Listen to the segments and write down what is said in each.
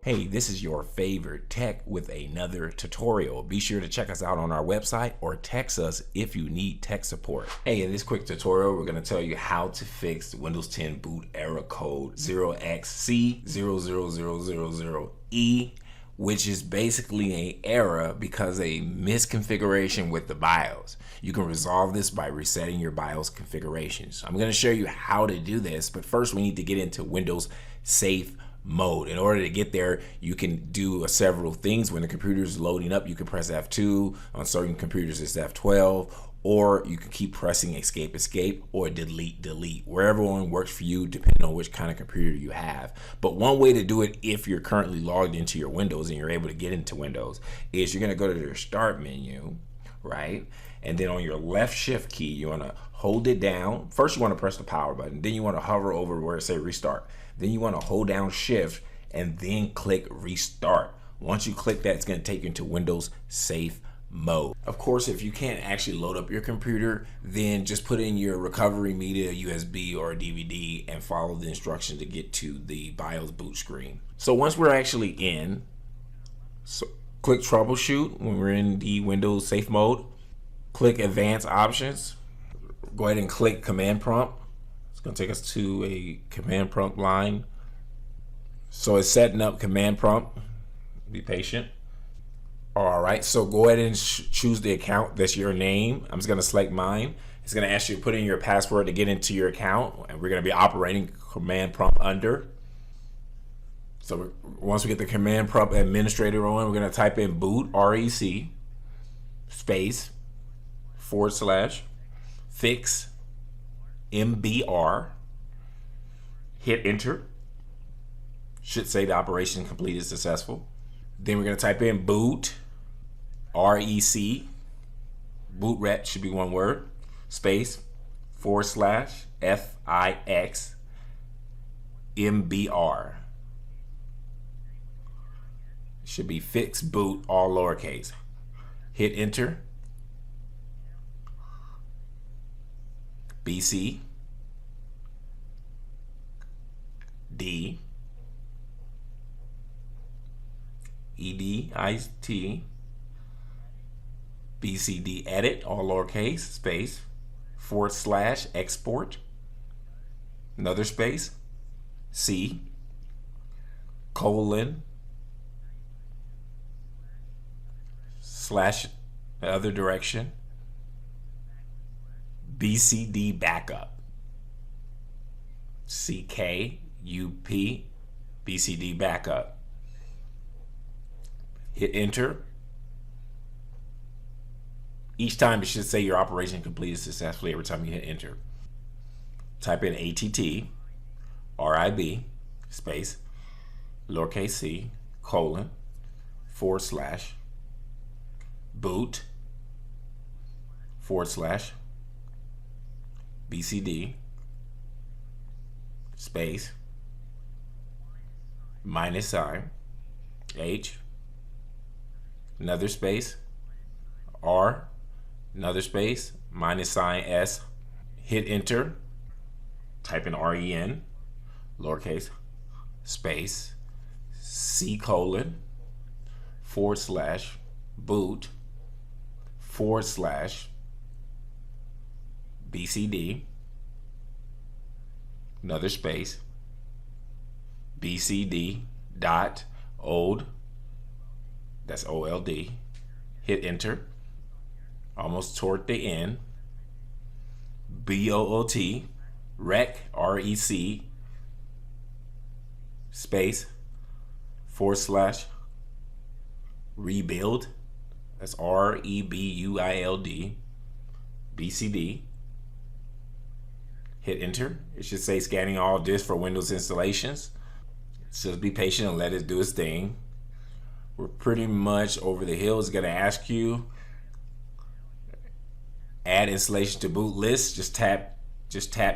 Hey, this is your favorite tech with another tutorial. Be sure to check us out on our website or text us if you need tech support. Hey, in this quick tutorial, we're going to tell you how to fix Windows 10 boot error code 0xc00000e, which is basically an error because a misconfiguration with the BIOS. You can resolve this by resetting your BIOS configurations. I'm going to show you how to do this, but first we need to get into Windows Safe Mode. In order to get there, you can do several things. When the computer is loading up, you can press F2. On certain computers, it's F12, or you can keep pressing escape, or delete, wherever one works for you, depending on which kind of computer you have. But one way to do it, if you're currently logged into your Windows and you're able to get into Windows, is you're going to go to your Start menu, right? And then on your left shift key, you want to hold it down. First, you want to press the power button. Then you want to hover over where it says restart. Then you want to hold down shift and then click restart. Once you click that, it's going to take you into Windows Safe Mode. Of course, if you can't actually load up your computer, then just put in your recovery media, USB or DVD, and follow the instructions to get to the BIOS boot screen. So once we're actually in, click troubleshoot when we're in the Windows Safe Mode. Click advanced options. Go ahead and click command prompt. It's going to take us to a command prompt line. So it's setting up command prompt. Be patient. All right, so go ahead and choose the account. That's your name. I'm just going to select mine. It's going to ask you to put in your password to get into your account, and we're going to be operating command prompt under. So once we get the command prompt administrator on, we're going to type in bootrec space / fix MBR, hit enter. Should say the operation completed successful. Then we're going to type in boot rec, bootrec should be one word, space / fix MBR. Should be fix boot, all lowercase. Hit enter. BC D EDIT BCD edit, all lowercase, space / export, another space, C colon / the other direction, BCD backup, CKUP BCD backup. Hit enter. Each time it should say your operation completed successfully every time you hit enter. Type in ATT RIB space lowercase c colon / boot / BCD space -sign H, another space R, another space -sign S. Hit enter. Type in REN lowercase space C colon / boot / BCD, another space, BCD dot old, that's OLD, hit enter. Almost toward the end. BOOT rec REC space / rebuild, that's REBUILD BCD. Hit enter. It should say scanning all disks for Windows installations. So be patient and let it do its thing. We're pretty much over the hill. It's going to ask you add installation to boot list. Just tap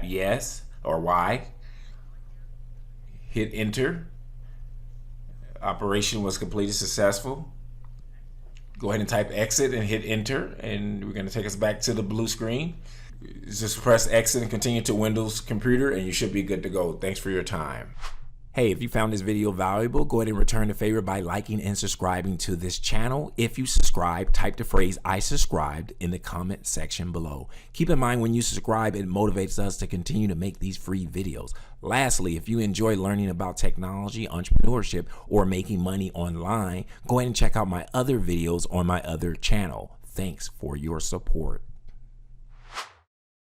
yes or Y. Hit enter. Operation was completed successful. Go ahead and type exit and hit enter, and we're going to take us back to the blue screen. Just press exit and continue to Windows computer, and you should be good to go. Thanks for your time. Hey, if you found this video valuable, go ahead and return the favor by liking and subscribing to this channel. If you subscribe, type the phrase "I subscribed" in the comment section below. Keep in mind, when you subscribe, it motivates us to continue to make these free videos. Lastly, if you enjoy learning about technology, entrepreneurship, or making money online, go ahead and check out my other videos on my other channel. Thanks for your support.